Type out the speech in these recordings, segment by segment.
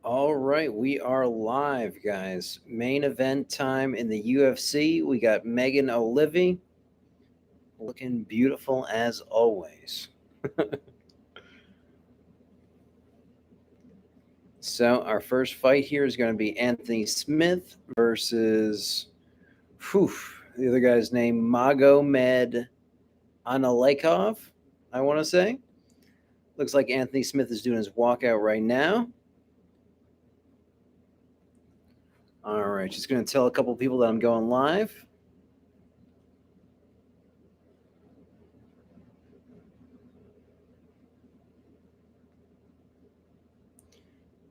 All right, we are live, guys. Main event time in the UFC. We got Megan O'Leary looking beautiful as always. So, our first fight here is going to be Anthony Smith versus whew, the other guy's name, Magomed Ankalaev, I want to say. Looks like Anthony Smith is doing his walkout right now. All right, just going to tell a couple people that I'm going live.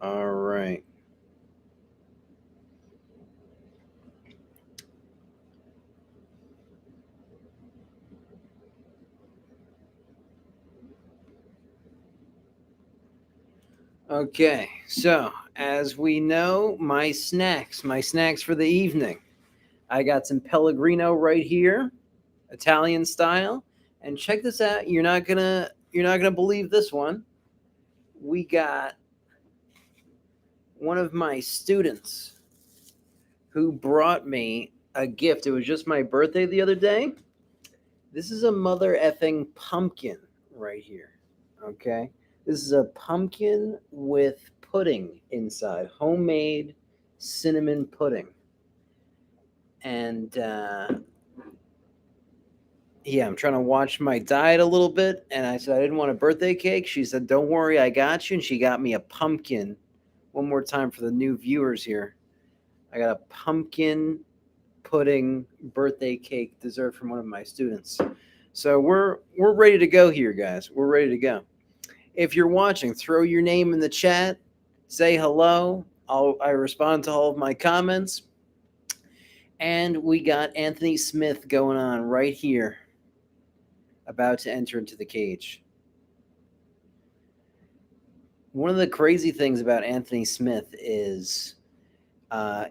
All right. Okay, so as we know, my snacks for the evening. I got some Pellegrino right here, Italian style, and check this out. You're not gonna believe this one. We got one of my students who brought me a gift. It was just my birthday the other day. This is a mother effing pumpkin right here. Okay, this is a pumpkin with pudding inside, homemade cinnamon pudding. And yeah, I'm trying to watch my diet a little bit. And I said I didn't want a birthday cake. She said, "Don't worry, I got you." And she got me a pumpkin. One more time for the new viewers here. I got a pumpkin pudding birthday cake dessert from one of my students. So we're ready to go here, guys. We're ready to go. If you're watching, throw your name in the chat. Say hello. I respond to all of my comments. And we got Anthony Smith going on right here, about to enter into the cage. One of the crazy things about Anthony Smith is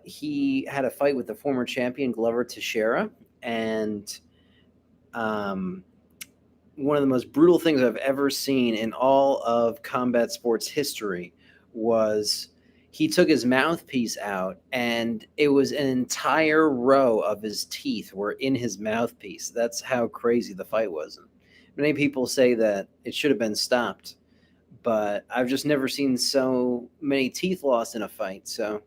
he had a fight with the former champion Glover Teixeira, and um, one of the most brutal things I've ever seen in all of combat sports history was he took his mouthpiece out, and it was an entire row of his teeth were in his mouthpiece. That's how crazy the fight was. And many people say that it should have been stopped, but I've just never seen so many teeth lost in a fight. So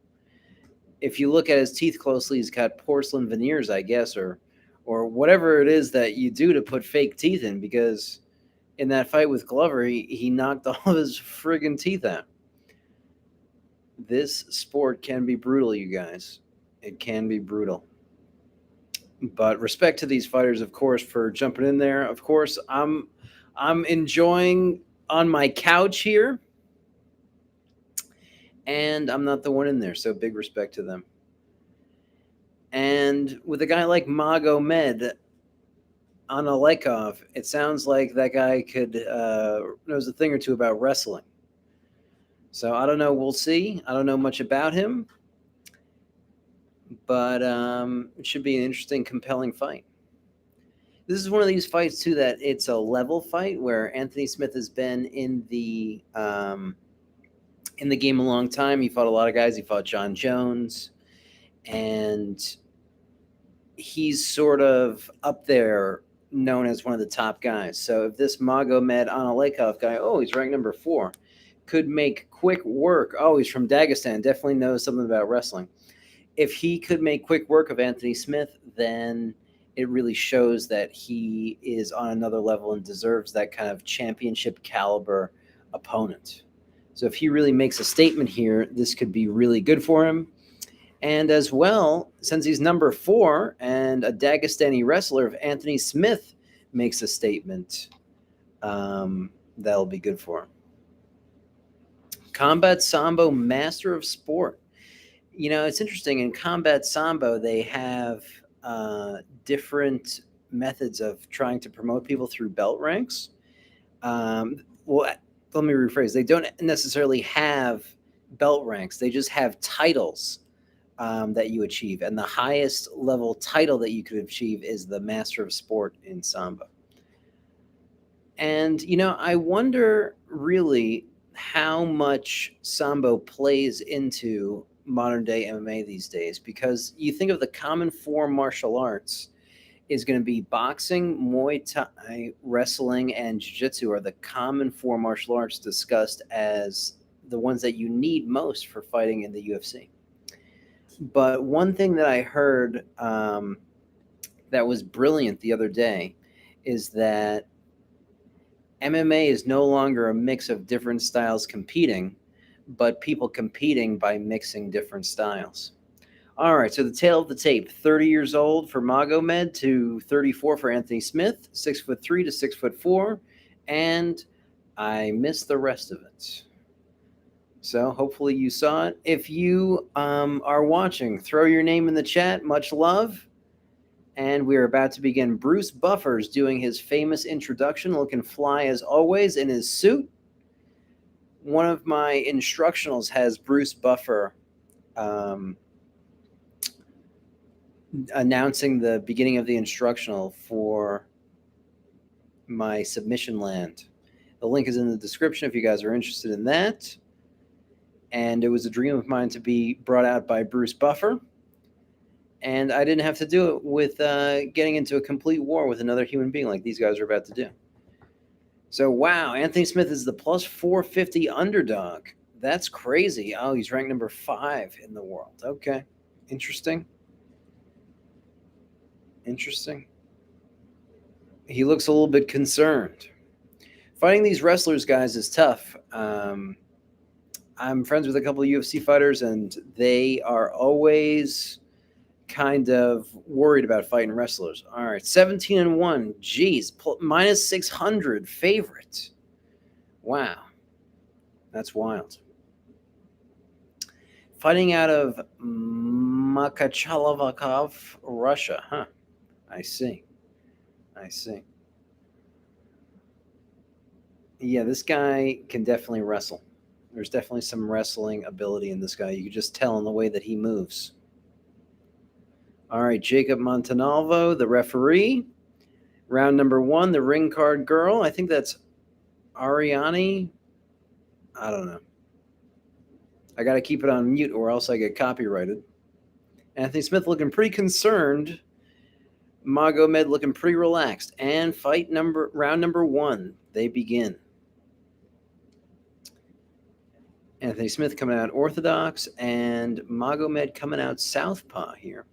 if you look at his teeth closely, he's got porcelain veneers, I guess, or whatever it is that you do to put fake teeth in, because in that fight with Glover, he knocked all of his friggin' teeth out. This sport can be brutal, you guys. It can be brutal. But respect to these fighters, of course, for jumping in there. Of course, I'm enjoying on my couch here, and I'm not the one in there, so big respect to them. And with a guy like Magomed Ankalaev, it sounds like that guy could knows a thing or two about wrestling. So I don't know. We'll see. I don't know much about him, but it should be an interesting, compelling fight. This is one of these fights too that it's a level fight where Anthony Smith has been in the game a long time. He fought a lot of guys. He fought John Jones, and he's sort of up there, known as one of the top guys. So if this Magomed Ankalaev guy, oh, he's ranked number 4, could make quick work. Oh, he's from Dagestan. Definitely knows something about wrestling. If he could make quick work of Anthony Smith, then it really shows that he is on another level and deserves that kind of championship caliber opponent. So if he really makes a statement here, this could be really good for him. And as well, since he's number 4 and a Dagestani wrestler, if Anthony Smith makes a statement, that'll be good for him. Combat Sambo Master of Sport. You know, it's interesting. In Combat Sambo, they have different methods of trying to promote people through belt ranks. Well, let me rephrase. They don't necessarily have belt ranks. They just have titles that you achieve. And the highest level title that you could achieve is the Master of Sport in Samba. And, you know, I wonder really how much Sambo plays into modern day MMA these days, because you think of the common four martial arts is going to be boxing, Muay Thai, wrestling, and Jiu-Jitsu are the common four martial arts discussed as the ones that you need most for fighting in the UFC. But one thing that I heard that was brilliant the other day is that MMA is no longer a mix of different styles competing, but people competing by mixing different styles. All right, so the tale of the tape: 30 years old for Magomed to 34 for Anthony Smith, 6'3" to 6'4", and I missed the rest of it. So hopefully you saw it. If you are watching, throw your name in the chat. Much love. And we're about to begin. Bruce Buffer's doing his famous introduction, looking fly as always in his suit. One of my instructionals has Bruce Buffer announcing the beginning of the instructional for my submission land. The link is in the description if you guys are interested in that. And it was a dream of mine to be brought out by Bruce Buffer. And I didn't have to do it with getting into a complete war with another human being like these guys are about to do. So, wow, Anthony Smith is the plus 450 underdog. That's crazy. Oh, he's ranked number 5 in the world. Okay, interesting. Interesting. He looks a little bit concerned. Fighting these wrestlers, guys, is tough. I'm friends with a couple of UFC fighters, and they are always kind of worried about fighting wrestlers. All right, 17-1. Geez, minus 600 favorite. Wow, that's wild. Fighting out of Makachalavakov, Russia. Huh. I see. Yeah, this guy can definitely wrestle. There's definitely some wrestling ability in this guy. You can just tell in the way that he moves. All right, Jacob Montalvo, the referee. Round number 1, the ring card girl. I think that's Ariani. I don't know. I got to keep it on mute or else I get copyrighted. Anthony Smith looking pretty concerned. Magomed looking pretty relaxed. And round number 1, they begin. Anthony Smith coming out orthodox and Magomed coming out southpaw here.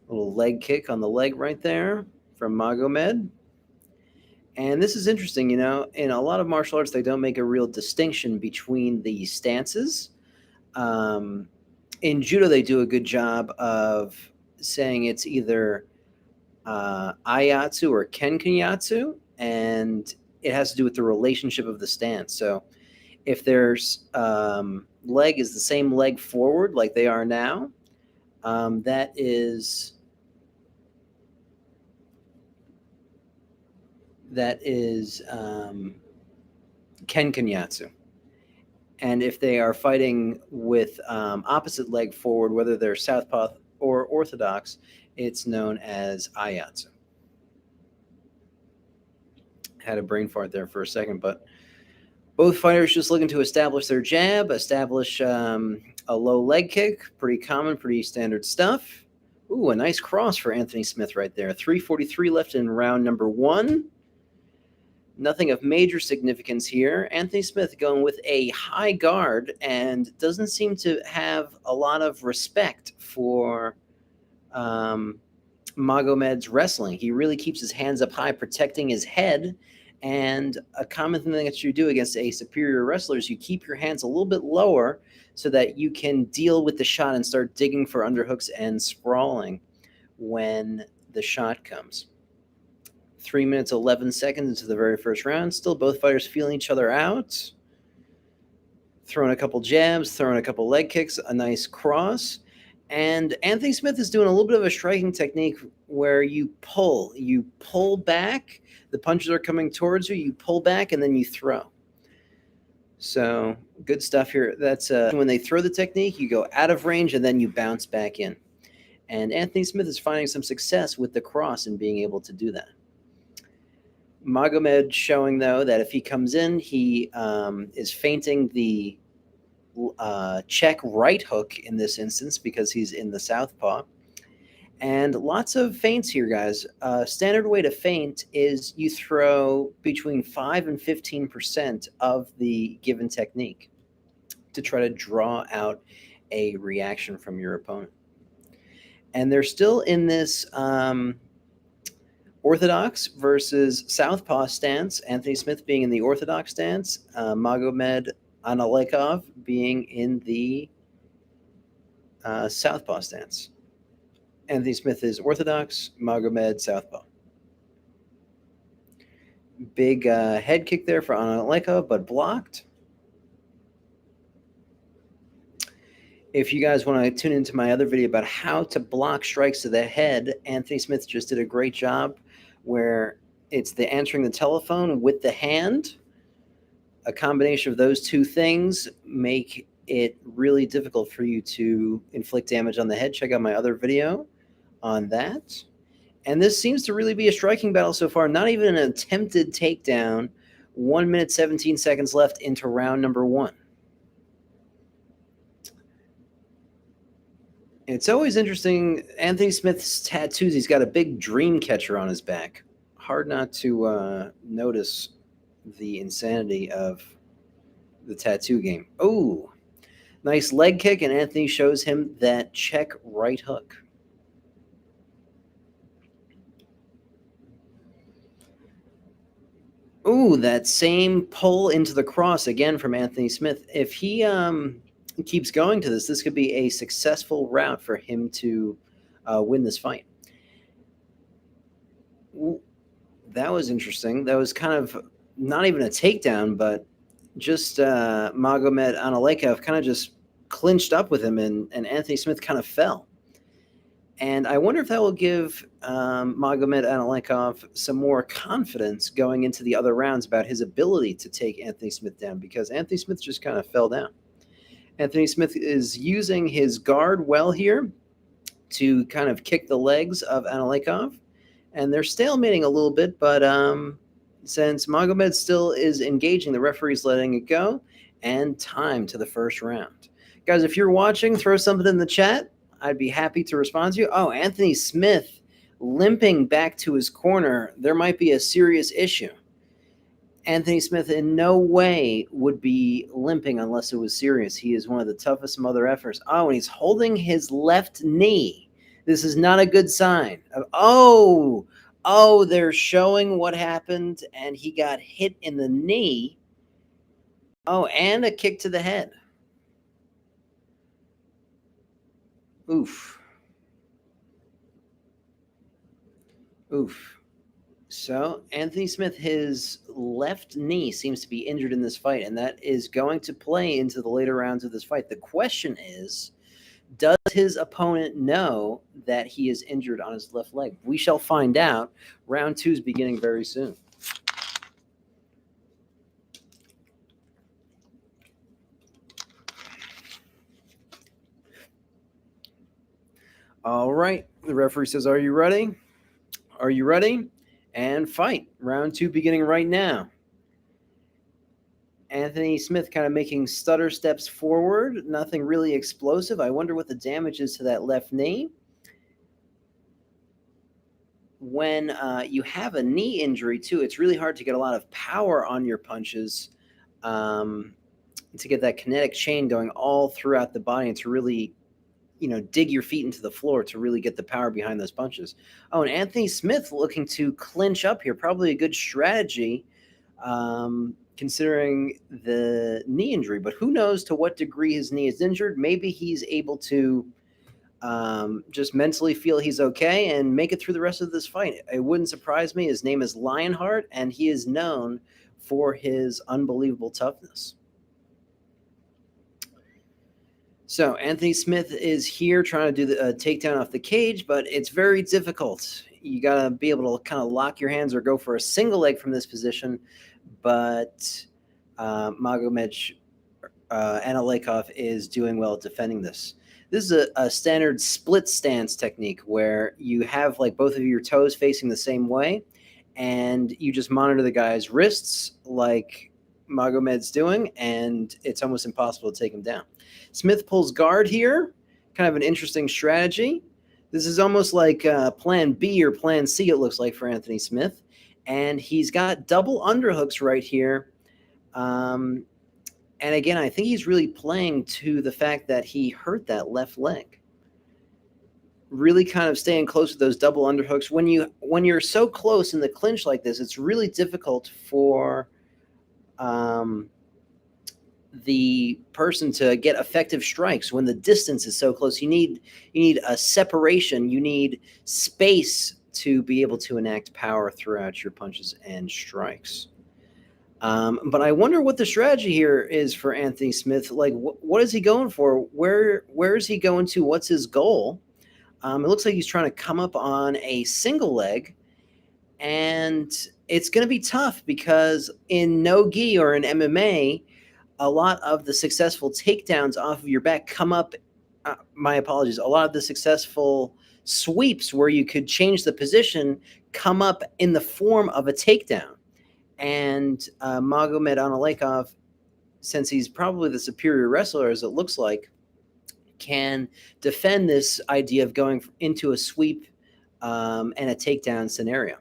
Little leg kick on the leg right there from Magomed. And this is interesting, in a lot of martial arts, they don't make a real distinction between the stances. In judo, they do a good job of saying it's either Ayatsu or Kenkinyatsu, and it has to do with the relationship of the stance. So if there's leg is the same leg forward like they are now, that is Kenkinyatsu. And if they are fighting with opposite leg forward, whether they're southpaw or orthodox, it's known as Ayatsu. Had a brain fart there for a second, but both fighters just looking to establish their jab, establish a low leg kick. Pretty common, pretty standard stuff. Ooh, a nice cross for Anthony Smith right there. 3:43 left in round number 1. Nothing of major significance here. Anthony Smith going with a high guard and doesn't seem to have a lot of respect for Magomed's wrestling. He really keeps his hands up high, protecting his head. And a common thing that you do against a superior wrestler is you keep your hands a little bit lower so that you can deal with the shot and start digging for underhooks and sprawling when the shot comes. 3 minutes, 11 seconds into the very first round. Still both fighters feeling each other out. Throwing a couple jabs, throwing a couple leg kicks, a nice cross. And Anthony Smith is doing a little bit of a striking technique where you pull back. The punches are coming towards you. You pull back and then you throw. So good stuff here. That's when they throw the technique, you go out of range and then you bounce back in. And Anthony Smith is finding some success with the cross and being able to do that. Magomed showing, though, that if he comes in, he is feinting the check right hook in this instance because he's in the southpaw. And lots of feints here, guys. Standard way to feint is you throw between 5 and 15% of the given technique to try to draw out a reaction from your opponent. And they're still in this orthodox versus southpaw stance. Anthony Smith being in the orthodox stance, Magomed Ankalaev being in the southpaw stance. Anthony Smith is orthodox, Magomed southpaw. Big head kick there for Ankalaev, but blocked. If you guys want to tune into my other video about how to block strikes to the head, Anthony Smith just did a great job where it's the answering the telephone with the hand. A combination of those two things make it really difficult for you to inflict damage on the head. Check out my other video on that. And this seems to really be a striking battle so far. Not even an attempted takedown. 1 minute, 17 seconds left into round number 1. It's always interesting. Anthony Smith's tattoos, he's got a big dream catcher on his back. Hard not to notice the insanity of the tattoo game. Oh, nice leg kick, and Anthony shows him that check right hook. Ooh, that same pull into the cross again from Anthony Smith. If he keeps going to this could be a successful route for him to win this fight. Ooh, that was interesting. That was kind of not even a takedown, but just Magomed Ankalaev kind of just clinched up with him, and Anthony Smith kind of fell. And I wonder if that will give Magomed Ankalaev some more confidence going into the other rounds about his ability to take Anthony Smith down, because Anthony Smith just kind of fell down. Anthony Smith is using his guard well here to kind of kick the legs of Ankalaev, and they're stalemating a little bit, but since Magomed still is engaging, the referee's letting it go, and time to the first round. Guys, if you're watching, throw something in the chat. I'd be happy to respond to you. Oh, Anthony Smith limping back to his corner. There might be a serious issue. Anthony Smith in no way would be limping unless it was serious. He is one of the toughest mother effers. Oh, and he's holding his left knee. This is not a good sign. Oh, they're showing what happened, and he got hit in the knee. Oh, and a kick to the head. Oof. So Anthony Smith, his left knee seems to be injured in this fight, and that is going to play into the later rounds of this fight. The question is, does his opponent know that he is injured on his left leg? We shall find out. Round 2 is beginning very soon. All right. The referee says, are you ready? Are you ready? And fight. Round 2 beginning right now. Anthony Smith kind of making stutter steps forward. Nothing really explosive. I wonder what the damage is to that left knee. When you have a knee injury, too, it's really hard to get a lot of power on your punches to get that kinetic chain going all throughout the body and to really, dig your feet into the floor to really get the power behind those punches. Oh, and Anthony Smith looking to clinch up here. Probably a good strategy considering the knee injury. But who knows to what degree his knee is injured. Maybe he's able to just mentally feel he's okay and make it through the rest of this fight. It wouldn't surprise me. His name is Lionheart, and he is known for his unbelievable toughness. So Anthony Smith is here trying to do the takedown off the cage, but it's very difficult. You got to be able to kind of lock your hands or go for a single leg from this position. But Magomed Ankalaev is doing well at defending this. This is a standard split stance technique where you have like both of your toes facing the same way, and you just monitor the guy's wrists like Magomed's doing, and it's almost impossible to take him down. Smith pulls guard here, kind of an interesting strategy. This is almost like plan B or plan C, it looks like, for Anthony Smith. And he's got double underhooks right here. And again, I think he's really playing to the fact that he hurt that left leg. Really kind of staying close to those double underhooks. When you're so close in the clinch like this, it's really difficult for the person to get effective strikes when the distance is so close. You need a separation. You need space to be able to enact power throughout your punches and strikes. But I wonder what the strategy here is for Anthony Smith. Like, what is he going for? Where is he going to? What's his goal? It looks like he's trying to come up on a single leg, and it's going to be tough because in no-gi or in MMA, a lot of the successful takedowns off of your back come up. My apologies. A lot of the successful sweeps where you could change the position come up in the form of a takedown. And Magomed Ankalaev, since he's probably the superior wrestler, as it looks like, can defend this idea of going into a sweep and a takedown scenario.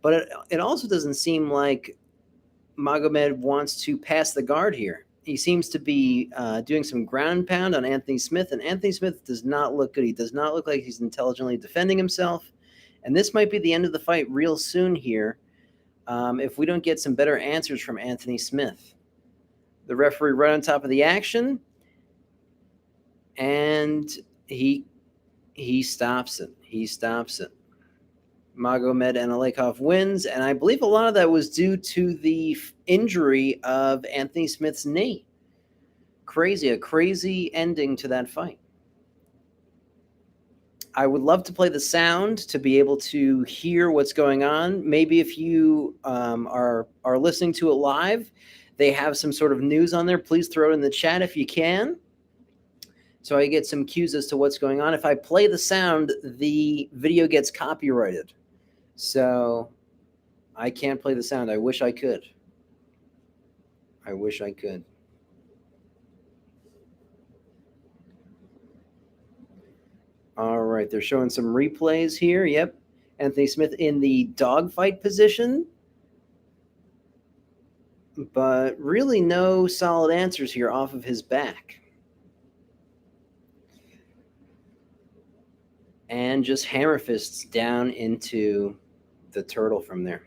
But it also doesn't seem like Magomed wants to pass the guard here. He seems to be doing some ground pound on Anthony Smith, and Anthony Smith does not look good. He does not look like he's intelligently defending himself. And this might be the end of the fight real soon here if we don't get some better answers from Anthony Smith. The referee right on top of the action, and he stops it. He stops it. Magomed Ankalaev wins, and I believe a lot of that was due to the injury of Anthony Smith's knee. A crazy ending to that fight. I would love to play the sound to be able to hear what's going on. Maybe if you are listening to it live, they have some sort of news on there. Please throw it in the chat if you can, so I get some cues as to what's going on. If I play the sound, the video gets copyrighted. So I can't play the sound. I wish I could. I wish I could. All right, they're showing some replays here. Yep. Anthony Smith in the dogfight position. But really no solid answers here off of his back. And just hammer fists down into the turtle from there.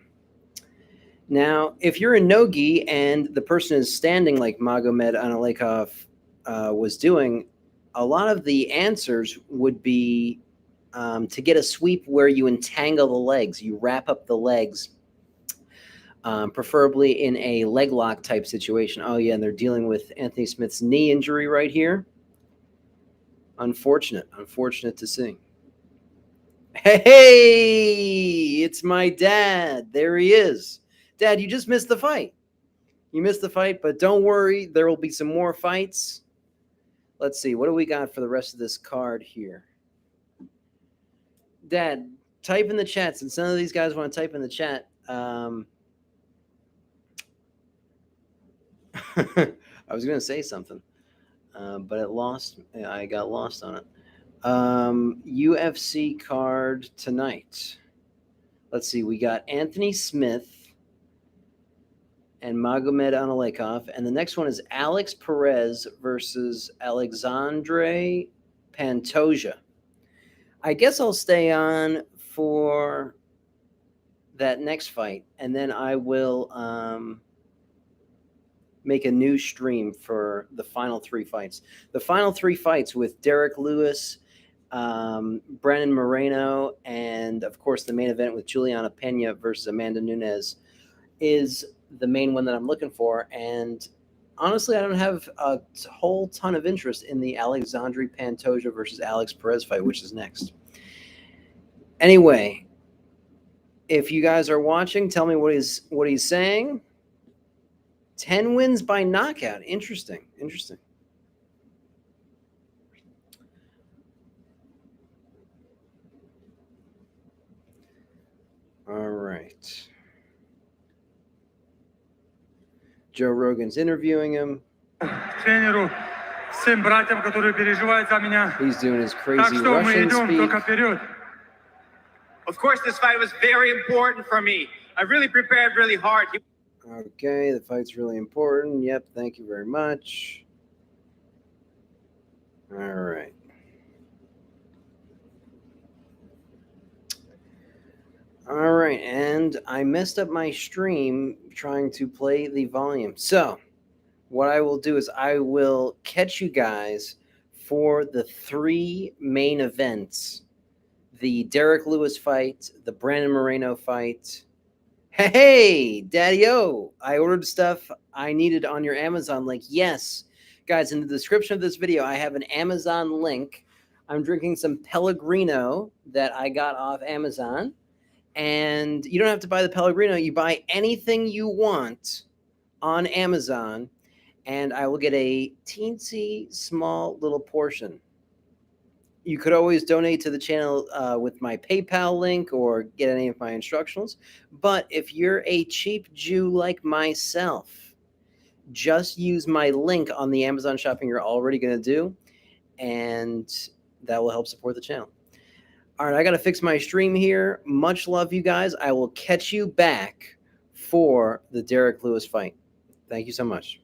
Now, if you're in no-gi and the person is standing like Magomed Ankalaev was doing, a lot of the answers would be to get a sweep where you entangle the legs, you wrap up the legs, preferably in a leg lock type situation. Oh yeah, and they're dealing with Anthony Smith's knee injury right here. Unfortunate to see. Hey, it's my dad. There he is. Dad, you just missed the fight. You missed the fight, but don't worry. There will be some more fights. Let's see. What do we got for the rest of this card here? Dad, type in the chat. Since none of these guys want to type in the chat. I was going to say something, but I got lost on it. UFC card tonight. Let's see. We got Anthony Smith and Magomed Ankalaev, and the next one is Alex Perez versus Alexandre Pantoja. I guess I'll stay on for that next fight, and then I will make a new stream for the final three fights. The final three fights with Derek Lewis, Brandon Moreno, and of course the main event with Juliana Pena versus Amanda Nunes is the main one that I'm looking for. And honestly, I don't have a whole ton of interest in the Alexandre Pantoja versus Alex Perez fight, which is next. Anyway, if you guys are watching, tell me what he's saying. 10 wins by knockout. Interesting. All right. Joe Rogan's interviewing him. Тренеру, всем братьям, которые переживают за меня. He's doing his Так crazy что мы Russian идем speak. только вперед. Of course, this fight was very important for me. I really prepared really hard. Okay, the fight's really important. Yep, thank you very much. All right. All right, and I messed up my stream trying to play the volume. So, what I will do is I will catch you guys for the 3 main events: the Derek Lewis fight, the Brandon Moreno fight. Hey, Daddy-O, I ordered stuff I needed on your Amazon link. Yes, guys, in the description of this video, I have an Amazon link. I'm drinking some Pellegrino that I got off Amazon. And you don't have to buy the Pellegrino. You buy anything you want on Amazon, and I will get a teensy small little portion. You could always donate to the channel with my PayPal link or get any of my instructionals. But if you're a cheap Jew like myself, just use my link on the Amazon shopping you're already going to do, and that will help support the channel. All right, I got to fix my stream here. Much love, you guys. I will catch you back for the Derek Lewis fight. Thank you so much.